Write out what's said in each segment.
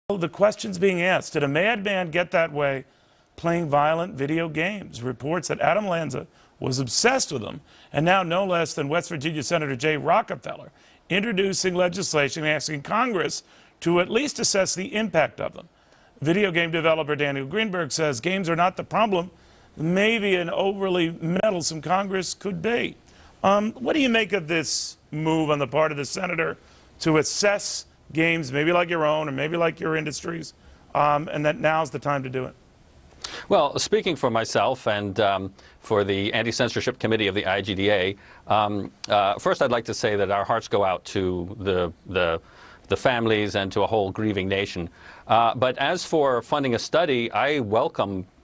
The question's being asked, did a madman get that way playing violent video games? Reports that Adam Lanza was obsessed with them, and now no less than West Virginia Senator Jay Rockefeller introducing legislation asking Congress to at least assess the impact of them. Video game developer Daniel Greenberg says games are not the problem. Maybe an overly meddlesome Congress could be. What do you make of this move on the part of the senator to assess games, maybe like your own or maybe like your industries, and that now's the time to do it? Well, speaking for myself and for the Anti-Censorship Committee of the IGDA, first I'd like to say that our hearts go out to the families and to a whole grieving nation. But as for funding a study,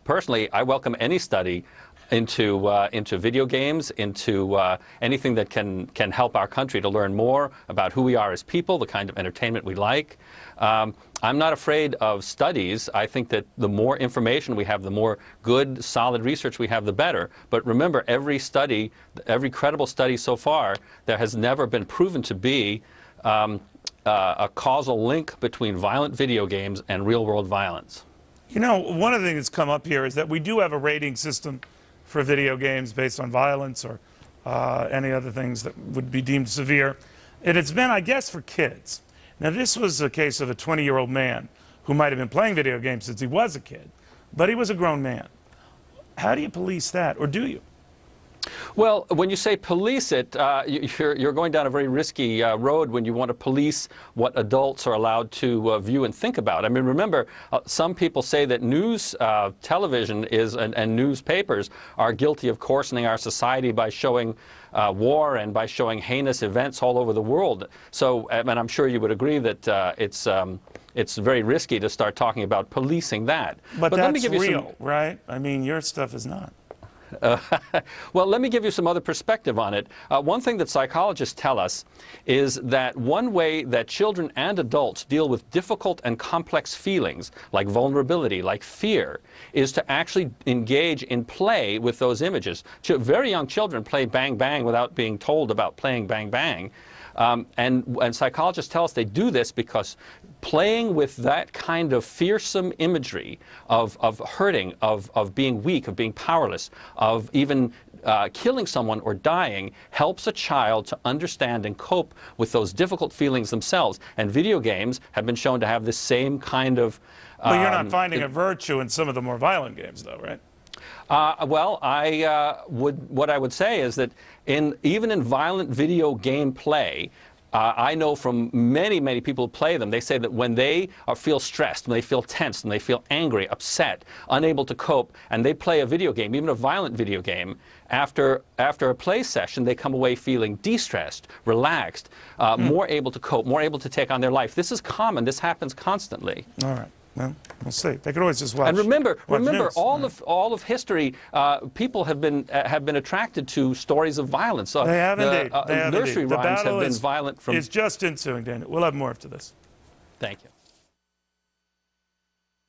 personally, I welcome any study into video games, into anything that can help our country to learn more about who we are as people, the kind of entertainment we like. I'm not afraid of studies. I think that the more information we have, the more good, solid research we have, the better. But remember, every study, every credible study so far, there has never been proven to be a causal link between violent video games and real-world violence. You know, one of the things that's come up here is that we do have a rating system for video games based on violence or any other things that would be deemed severe. And it's been, I guess, for kids. Now, this was a case of a 20-year-old man who might have been playing video games since he was a kid, but he was a grown man. How do you police that, or do you? Well, when you say police it, you're going down a very risky road when you want to police what adults are allowed to view and think about. I mean, remember, some people say that news television and newspapers are guilty of coarsening our society by showing war and by showing heinous events all over the world. So, and I'm sure you would agree that it's very risky to start talking about policing that. But that's let me give you real, right? I mean, your stuff is not. Well, let me give you some other perspective on it. One thing that psychologists tell us is that one way that children and adults deal with difficult and complex feelings, like vulnerability, like fear, is to actually engage in play with those images. Very young children play Bang Bang without being told about playing Bang Bang. And psychologists tell us they do this because playing with that kind of fearsome imagery of hurting, of being weak, of being powerless, of even killing someone or dying, helps a child to understand and cope with those difficult feelings themselves. And video games have been shown to have the same kind of... Well, you're not finding a virtue in some of the more violent games, though, right? Well, what I would say is that even in violent video game play, I know from many people who play them, they say that when they feel stressed, when they feel tense, and they feel angry, upset, unable to cope, and they play a video game, even a violent video game, after a play session, they come away feeling de-stressed, relaxed, more able to cope, more able to take on their life. This is common. This happens constantly. All right. Well, we'll see. They could always just watch. And remember, news. all of history, people have been attracted to stories of violence. They have indeed. Nursery rhymes have been violent from. It's just ensuing, Daniel. We'll have more after this. Thank you.